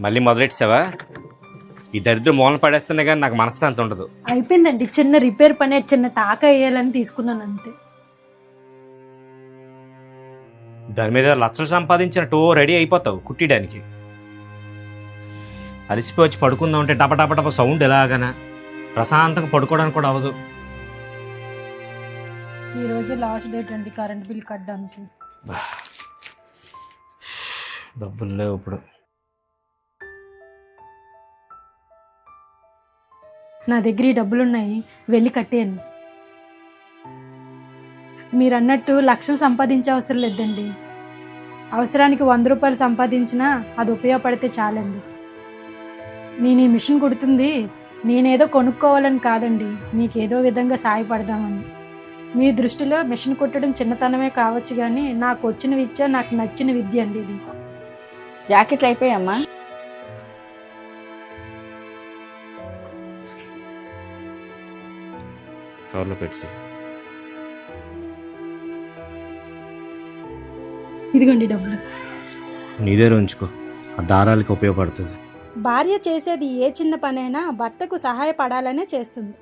మళ్ళీ మొదలెట్టావా? ఈ దరిద్రం మూలన పడేస్తున్నా కానీ నాకు మనశ్శాంతి ఉండదు. అయిపోయిందండి, చిన్న రిపేర్ పని, చిన్న టాక వేయాలని తీసుకున్నాను అంతే. దాని మీద లక్షలు సంపాదించినట్టు రెడీ అయిపోతావు కుట్టిడానికి. అలసిపోయి వచ్చి పడుకుందాం అంటే టప టప టప సౌండ్ ఎలాగనా, ప్రశాంతంగా పడుకోవడానికి కూడా అవ్వదు. ఈ రోజు లాస్ట్ డేట్ అండి కరెంట్ బిల్ కట్టడానికి. డబ్బులు లేవు ఇప్పుడు. నా దగ్గర ఈ డబ్బులున్నాయి, వెళ్ళి కట్టేయండి. మీరు అన్నట్టు లక్షలు సంపాదించే అవసరం లేదండి. అవసరానికి 100 రూపాయలు సంపాదించినా అది ఉపయోగపడితే చాలండి. నేను ఈ మిషన్ కుడుతుంది నేనేదో కొనుక్కోవాలని కాదండి, మీకేదో విధంగా సాయపడదామని. మీ దృష్టిలో మిషన్ కుట్టడం చిన్నతనమే కావచ్చు, కానీ నాకు వచ్చిన విద్య, నాకు నచ్చిన విద్య అండి ఇది. జాకెట్లు అయిపోయామ్మా? కవర్లో పెట్టి ఇదిగోండి డబ్బులు. నీదే ఉంచుకో, ఆ దారాలకి ఉపయోగపడుతుంది. భార్య చేసేది ఏ చిన్న పనైనా భర్తకు సహాయపడాలనే చేస్తుంది.